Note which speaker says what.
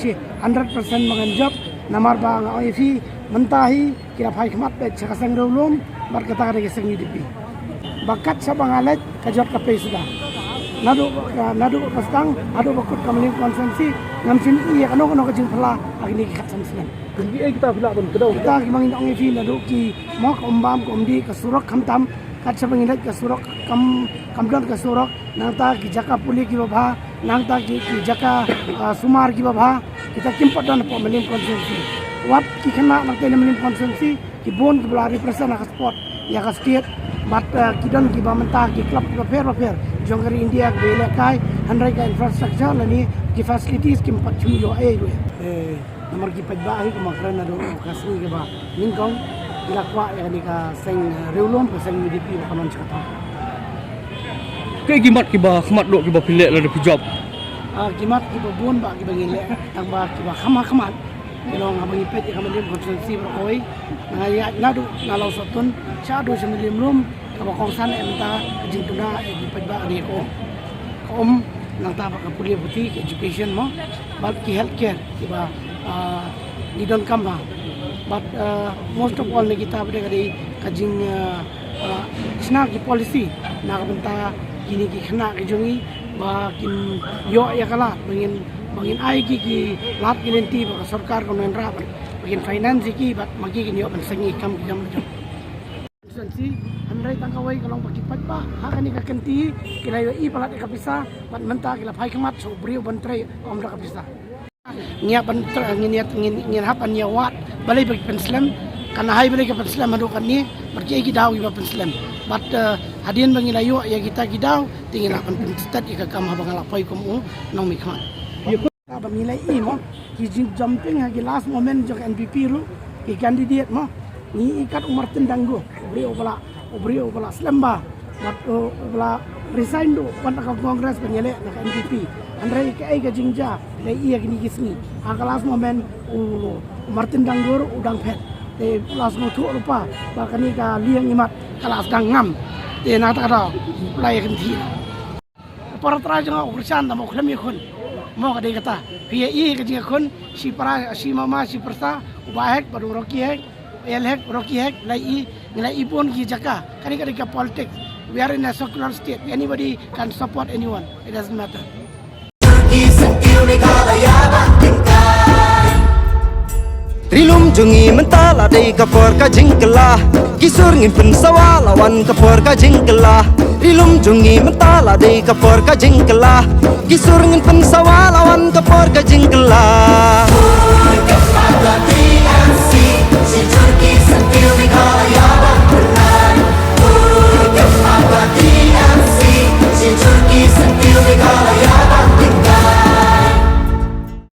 Speaker 1: si 100% menganjab namar bang OIV mentahi kira fai khmat pe chakasang rolum bar kata kare keseng UDP bakat sa bangalet kajot kape sudah nadu pastang adu bakut kamling konsensi ngamsin iya kano kajing pala agni kat samsen
Speaker 2: Kunci kita bila pun kedau
Speaker 1: kita kimangin OIV nadu ki mok ombam komdi kasurok khamtam kat sa bangilet kasurok kamdon kasurok nangta ki jaka puli ki babha nangta ki jaka sumar ki babha kita kimpat dan po melim konsensi wat ki kena nangta melim konsensi ki bon ki bla represent ka sport ya ka state bat ki don ki ba mentah ki club ki fair jongari India ki lekai handrai ka infrastructure lani ki facilities ki empat chuyo nomor ki pajbahi ko makran na do kasui ke ba ningkong dilakwa ya ni ka seng reulom ka seng UDP ba kanon chata
Speaker 2: Kay gimat kiba khmat do kiba pilek la de job.
Speaker 1: Gimat kiba bun ba kiba ngile tang ba kiba khama kilo ngabang ipet ka malim konsensi ba koi ngaya nadu nalau sotun syadu semilim rum ka kongsan emta jing tuna di pajba ni ko nang ta ba ka puli buti education mo but ki healthcare kiba ni don kamba but most of all ni kita pada kali kajing sna ki policy na ka benta kini ki kena ke jongi ba kin yo ya kala bangin ai ki lat kilenti ba sarkar ko nendra bangin finance ki bat magi kin yo sengi kam ki jam sensi andai tangkawai kalau pakipat ba hakani ka kenti kilayo i palat ka pisa bat menta kila phai khmat so brio bantre omra ka pisa ngia bantre ngin hapan ya wat balai bagi penslam kana hai balai ka penslam adu kan ni pergi ki daw iba penslam but hadian bangin ayo ya kita gidau tinggal akan penstat ika kam habang lapai ko nong mikhan ya ba nilai i mo ki jumping ha ki last moment jok NPP ru ki candidate mo ni ikat umar tendanggo obrio bala slamba but bala resign do pan ka congress penyele na NPP andrai ka ai ka jingja lai iya gini gisni ha last moment umar tendanggo udang phet te last mo thu rupa ba kani ka liang imat kalas dang ngam te na ta da lai kan thi para tra jang urusan da mo khlem yakun mo ka de kata pia i ka jing kun si para si mama si persa ubahek baru roki hek elhek roki hek lai pun ki jaka kani ka politics we are in a secular state anybody can support anyone it doesn't matter
Speaker 3: Rilum jungi mentala dei kapor ka jingkela Kisur ngin pensawa lawan kapor ka jingkela Rilum jungi mentala dei kapor ka jingkela Kisur ngin pensawa lawan kapor ka jingkela